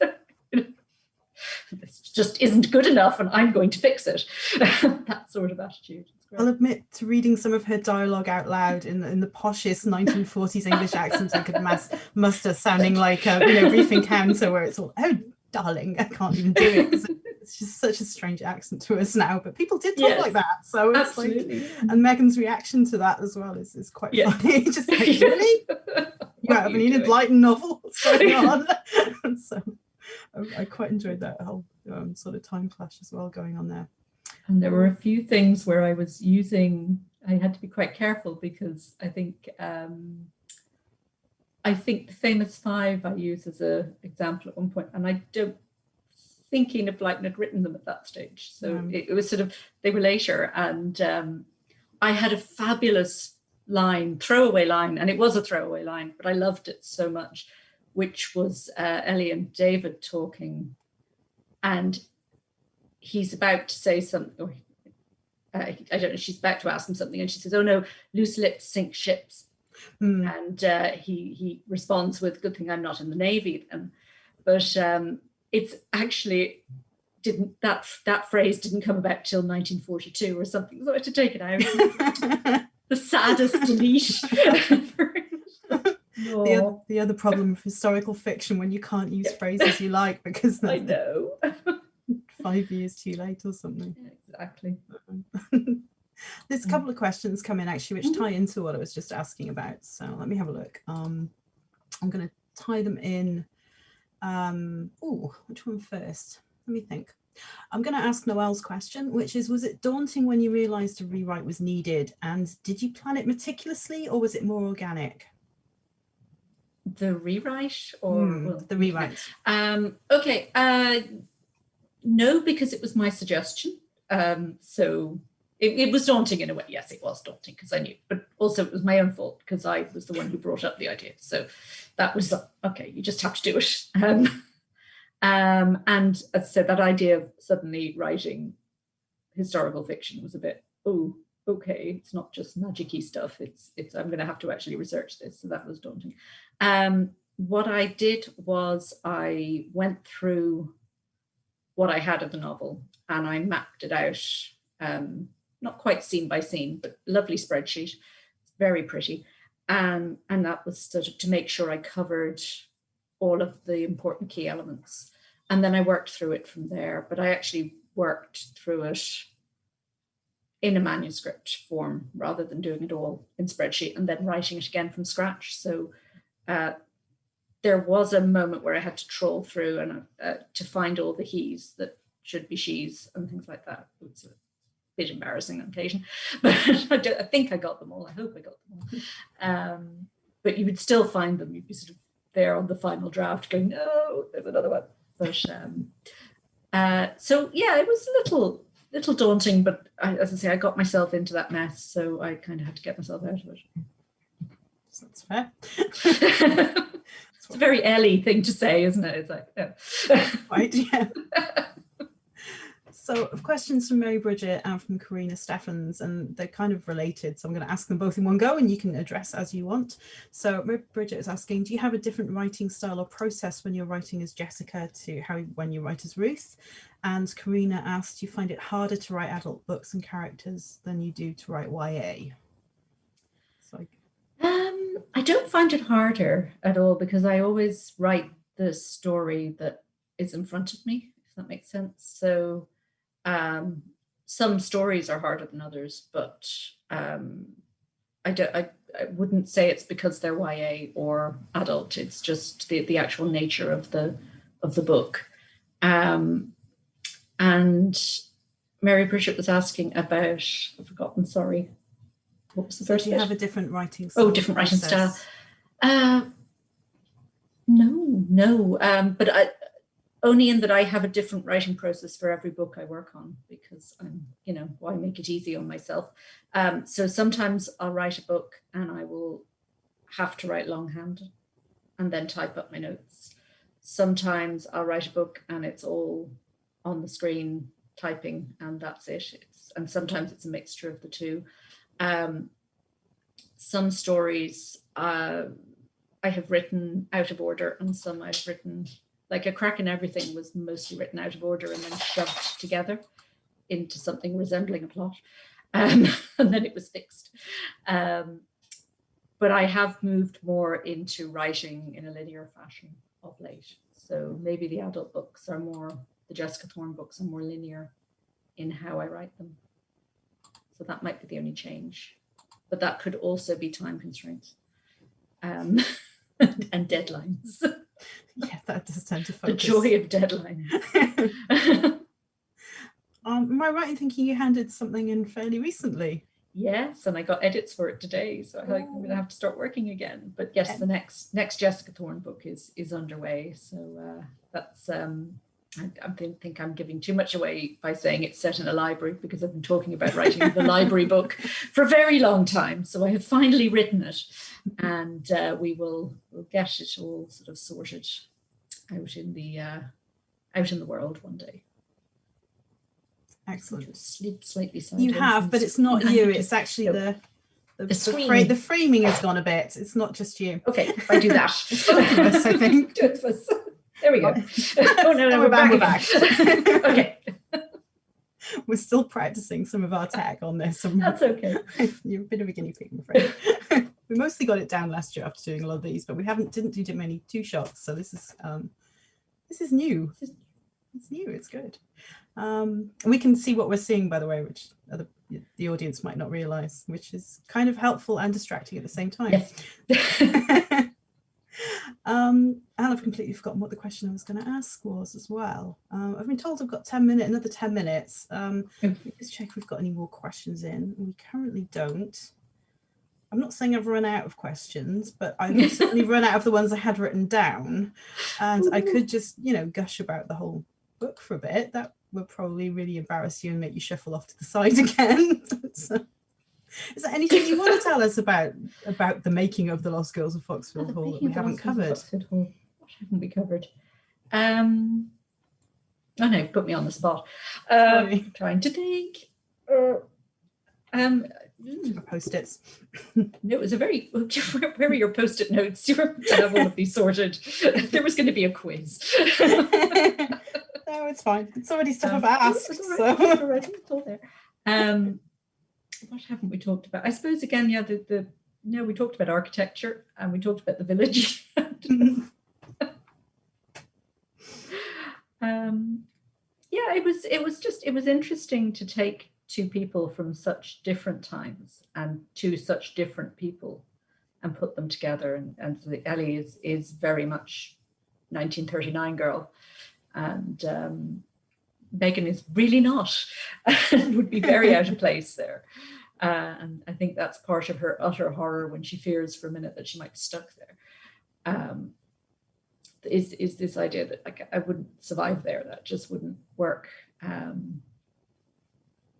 this just isn't good enough, and I'm going to fix it. That sort of attitude. I'll admit to reading some of her dialogue out loud in the poshest 1940s English accent I could muster, sounding like a brief encounter where it's all, oh darling, I can't even do it. It's just such a strange accent to us now, but people did talk like that. So it's absolutely. And Megan's reaction to that as well is quite funny. Just like, really? You out of an Enid Blyton novel? What's going on? And so I quite enjoyed that whole sort of time clash as well going on there. And there were a few things where I had to be quite careful, because I think the famous five I use as an example at one point, and I don't think Enid Blyton had written them at that stage. So it was sort of, they were later, and I had a fabulous throwaway line, and it was a throwaway line, but I loved it so much, which was Ellie and David talking, and he's about to say something, or I don't know, she's about to ask him something, and she says, oh no, loose lips sink ships. And he responds with, good thing I'm not in the Navy then. But it's actually didn't that phrase didn't come about till 1942 or something, so I had to take it out. The saddest delete. No. The other problem of historical fiction when you can't use phrases you like because I know. 5 years too late or something. Yeah, exactly. There's a couple of questions come in actually which tie into what I was just asking about. So let me have a look. I'm going to tie them in. Which one first? Let me think. I'm going to ask Noelle's question, which is, was it daunting when you realized a rewrite was needed? And did you plan it meticulously or was it more organic? The rewrite or the rewrite? Okay. No, because it was my suggestion. So it was daunting in a way. Yes, it was daunting because I knew, but also it was my own fault because I was the one who brought up the idea. So that was okay. You just have to do it. And as I said, that idea of suddenly writing historical fiction was a bit, oh, okay, it's not just magic-y stuff. It's I'm going to have to actually research this. So that was daunting. What I did was I went through what I had of the novel and I mapped it out, not quite scene by scene, but lovely spreadsheet. It's very pretty. And that was sort of to make sure I covered all of the important key elements. And then I worked through it from there, but I actually worked through it in a manuscript form rather than doing it all in spreadsheet and then writing it again from scratch. So there was a moment where I had to troll through and to find all the he's that should be she's and things like that. It's a bit embarrassing on occasion, but I think I got them all. I hope I got them all. But you would still find them. You'd be sort of there on the final draft going, no, there's another one. But so yeah, it was a little daunting, but as I say, I got myself into that mess, so I kind of had to get myself out of it. So that's fair. It's a very Ellie thing to say, isn't it? It's like, yeah. Right, yeah. So questions from Mary Bridget and from Karina Steffens, and they're kind of related. So I'm going to ask them both in one go and you can address as you want. So Mary Bridget is asking, do you have a different writing style or process when you're writing as Jessica to when you write as Ruth? And Karina asked, do you find it harder to write adult books and characters than you do to write YA? So I don't find it harder at all because I always write the story that is in front of me, if that makes sense. So some stories are harder than others, but I wouldn't say it's because they're YA or adult. It's just the actual nature of the book. And Mary Bridget was asking about, I've forgotten, sorry. What was the first? Do you have a different writing style? Oh, different writing style. No. But only in that I have a different writing process for every book I work on because why make it easy on myself? So sometimes I'll write a book and I will have to write longhand and then type up my notes. Sometimes I'll write a book and it's all on the screen typing and that's it. And sometimes it's a mixture of the two. Some stories I have written out of order and some I've written, like A Crack in Everything was mostly written out of order and then shoved together into something resembling a plot. And then it was fixed. But I have moved more into writing in a linear fashion of late. So maybe the adult books are more, the Jessica Thorne books are more linear in how I write them. So that might be the only change. But that could also be time constraints and deadlines. Yeah, that does tend to focus. The joy of deadlines. Am I right in thinking you handed something in fairly recently? Yes, and I got edits for it today, so I'm going to have to start working again. But yes, the next Jessica Thorne book is underway. So that's I think I'm giving too much away by saying it's set in a library because I've been talking about writing the library book for a very long time. So I have finally written it, and we'll get it all sort of sorted out in the world one day. Excellent. Slightly you have, but it's not you. It's actually the framing has gone a bit. It's not just you. Okay, if I do that. It's both of us, I think. Two of us. There we go. Oh, no, And we're back. we're back. Okay. We're still practicing some of our tech on this. That's okay. You're a bit of a guinea pig, I'm afraid. We mostly got it down last year after doing a lot of these, but we didn't do many 2-shots. So this is new. It's new. It's good. We can see what we're seeing, by the way, which the audience might not realize, which is kind of helpful and distracting at the same time. Yes. And I've completely forgotten what the question I was going to ask was as well. I've been told I've got another 10 minutes. Let's check if we've got any more questions in. We currently don't. I'm not saying I've run out of questions, but I've certainly run out of the ones I had written down. And I could just, gush about the whole book for a bit. That would probably really embarrass you and make you shuffle off to the side again. So, is there anything you want to tell us about the making of The Lost Girls of Foxfield Hall that we haven't covered? What haven't we covered? Oh no, put me on the spot. Trying to think. Post-its. No, it was a very. Where are your post-it notes? You were to have all of these sorted. There was going to be a quiz. No, it's fine. It's already stuff I've asked. It's already, it's all there. What haven't we talked about? I suppose again, we talked about architecture and we talked about the village. It was interesting to take two people from such different times and two such different people and put them together. And so Ellie is very much 1939 girl, and Megan is really not, and would be very out of place there. And I think that's part of her utter horror when she fears for a minute that she might be stuck there. Is this idea that I wouldn't survive there, that just wouldn't work.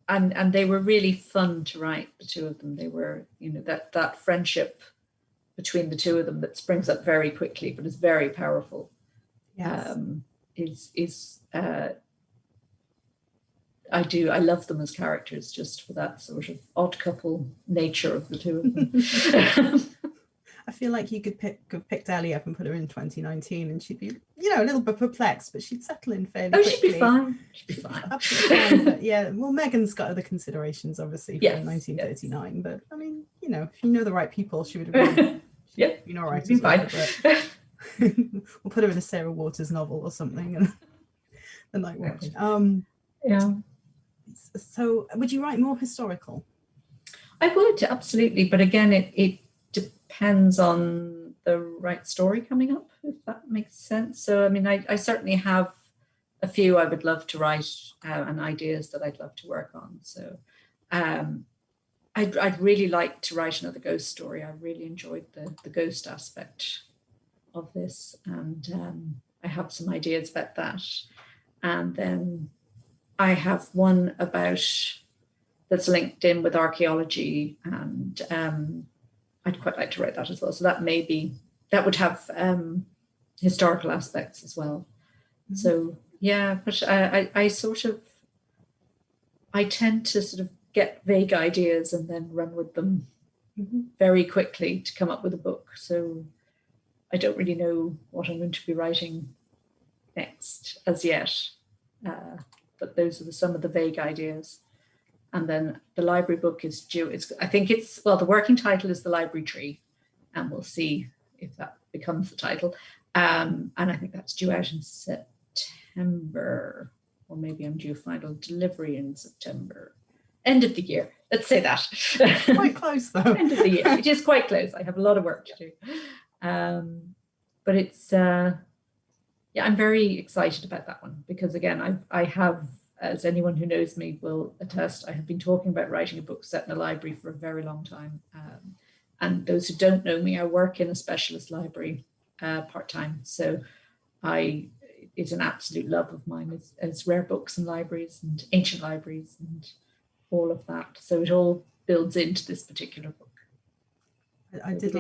And they were really fun to write, the two of them. They were, that friendship between the two of them that springs up very quickly, but is very powerful. Yes. I love them as characters just for that sort of odd couple nature of the two of them. I feel like you could have picked Ellie up and put her in 2019 and she'd be, a little bit perplexed, but she'd settle in fairly quickly. She'd be fine. She'd be fine. Absolutely fine. But yeah, well, Megan's got other considerations, obviously, for 1939. Yes. But I mean, if you know the right people, she would have been, been all right. She'd be fine. We'll put her in a Sarah Waters novel or something and the Night Watch. Yeah. So would you write more historical? I would, absolutely. But again, it depends on the right story coming up, if that makes sense. So, I mean, I certainly have a few I would love to write and ideas that I'd love to work on. So I'd really like to write another ghost story. I really enjoyed the ghost aspect of this. And I have some ideas about that. And then I have one that's linked in with archaeology, and I'd quite like to write that as well. So that would have historical aspects as well. Mm-hmm. So yeah, but I tend to sort of get vague ideas and then run with them very quickly to come up with a book. So I don't really know what I'm going to be writing next as yet. But those are some of the vague ideas. And then the library book is due. The working title is The Library Tree, and we'll see if that becomes the title. And I think that's due out in September, or maybe I'm due final delivery in September. End of the year. Let's say that. Quite close though. End of the year. It is quite close. I have a lot of work to do. But it's, I'm very excited about that one because again, I have, as anyone who knows me will attest, I have been talking about writing a book set in a library for a very long time. And those who don't know me, I work in a specialist library part-time. So it's an absolute love of mine is rare books and libraries and ancient libraries and all of that. So it all builds into this particular book. I did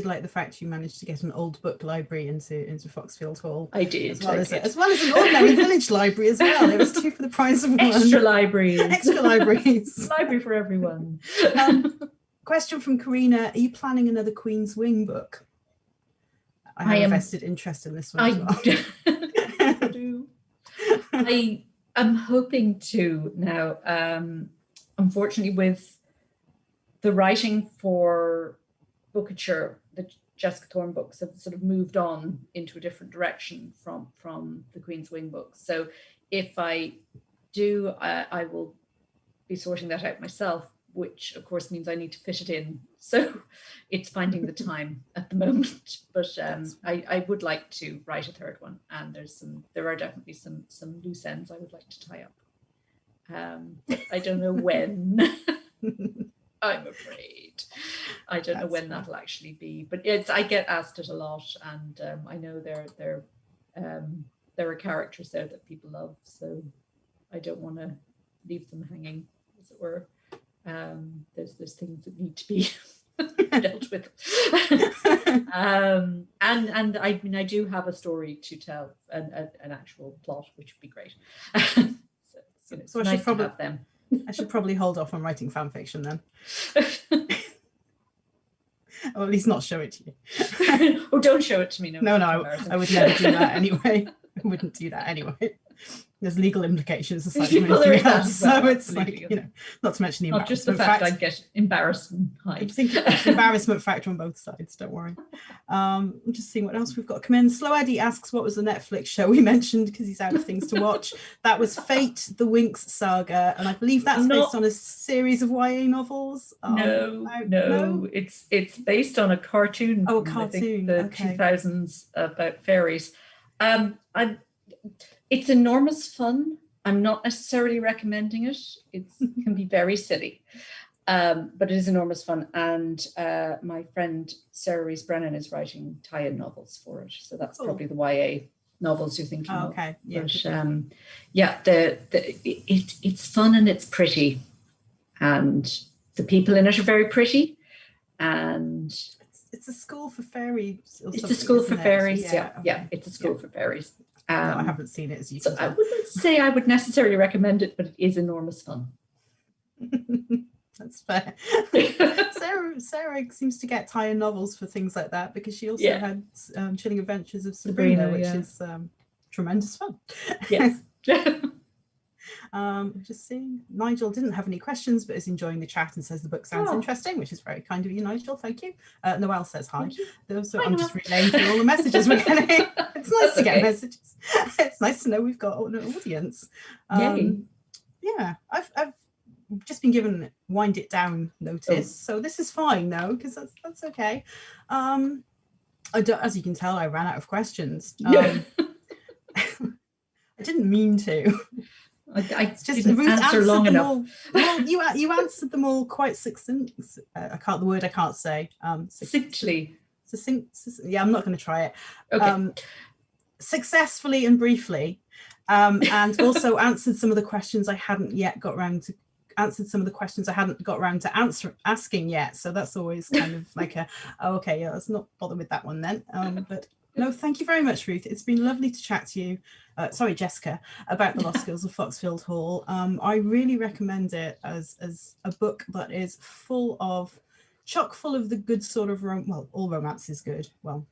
like the fact you managed to get an old book library into Foxfield Hall. I did. As well as an ordinary village library as well. It was two for the price of one. Extra libraries. Library for everyone. Question from Karina. Are you planning another Queen's Wing book? I have a vested interest in this one as well. I am hoping to now. Unfortunately, with the writing for Bookatcher, the Jessica Thorne books have sort of moved on into a different direction from the Queen's Wing books. So if I do, I will be sorting that out myself, which of course means I need to fit it in. So it's finding the time at the moment. But I would like to write a third one, and there are definitely some loose ends I would like to tie up. But I don't know when. I'm afraid. I don't know when that'll actually be, but I get asked it a lot, and I know there are characters there that people love, so I don't want to leave them hanging, as it were. There's things that need to be dealt with. And I mean, I do have a story to tell, an actual plot, which would be great. So I should probably have them. I should probably hold off on writing fan fiction then. Or at least not show it to you. Oh, don't show it to me. No, I would never do that anyway. I wouldn't do that anyway. There's legal implications aside from anything else. So it's like, not to mention the embarrassment. Just the fact I'd get embarrassed and hide. I think embarrassment factor on both sides, don't worry. I'm just seeing what else we've got come in. Slow Eddie asks what was the Netflix show we mentioned, because he's out of things to watch. That was Fate, the Winx saga, and I believe that's based on a series of YA novels. No, it's based on a cartoon. Oh, a cartoon. The 2000s about fairies. It's enormous fun. I'm not necessarily recommending it. It can be very silly, but it is enormous fun. And my friend Sarah Rees Brennan is writing tie-in novels for it. So that's probably the YA novels you're thinking of. Okay, yeah. But, it's fun and it's pretty. And the people in it are very pretty. And it's a school for fairies. It's a school for fairies. Yeah, it's a school for fairies. No, I haven't seen it, as you can tell. I wouldn't say I would necessarily recommend it, but it is enormous fun. That's fair. Sarah seems to get tie-in novels for things like that, because she also had Chilling Adventures of Sabrina, which is tremendous fun. Yes. Just seeing, Nigel didn't have any questions but is enjoying the chat and says the book sounds interesting, which is very kind of you, Nigel. Thank you. Noelle says hi. I'm just relaying through all the messages we're getting. It's nice to get messages. It's nice to know we've got an audience. Yeah, I've just been given wind it down notice, so this is fine now, because that's okay. As you can tell, I ran out of questions. I didn't mean to. I just didn't answer long enough. Well, you answered them all quite succinct. I can't say. Succinctly. Yeah, I'm not going to try it. Okay. Successfully and briefly, and also answered some of the questions I hadn't got round to asking yet. So that's always kind of like let's not bother with that one then. But no, thank you very much, Ruth. It's been lovely to chat to you. Sorry, Jessica, about The Lost Girls of Foxfield Hall. I really recommend it as a book that is chock full of the good sort of all romance is good. Well,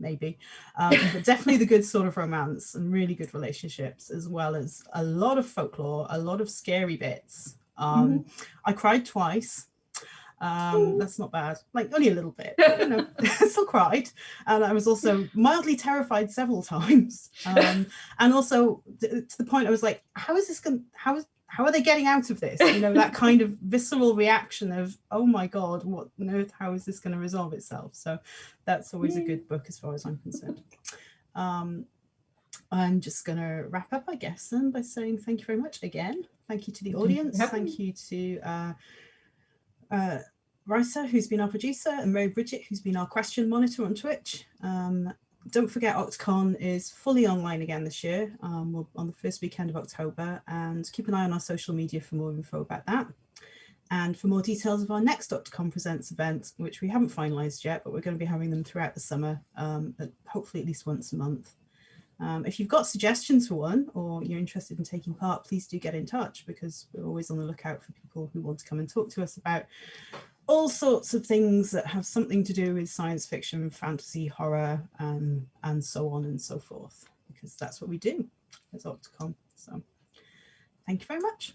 maybe, but definitely the good sort of romance and really good relationships, as well as a lot of folklore, a lot of scary bits. I cried twice. That's not bad, like only a little bit, but, I still cried, and I was also mildly terrified several times, and also to the point I was like, how are they getting out of this, that kind of visceral reaction of, oh my god, what on earth, how is this going to resolve itself? So that's always a good book as far as I'm concerned. I'm just going to wrap up, I guess, then, by saying thank you very much again. Thank you to the audience. Thank you to Risa, who's been our producer, and Mary Bridget, who's been our question monitor on Twitch. Don't forget, OctCon is fully online again this year, on the first weekend of October, and keep an eye on our social media for more info about that. And for more details of our next OctCon Presents event, which we haven't finalised yet, but we're going to be having them throughout the summer, hopefully at least once a month. If you've got suggestions for one, or you're interested in taking part, please do get in touch, because we're always on the lookout for people who want to come and talk to us about all sorts of things that have something to do with science fiction, fantasy, horror, and so on and so forth, because that's what we do as Octocom. So thank you very much.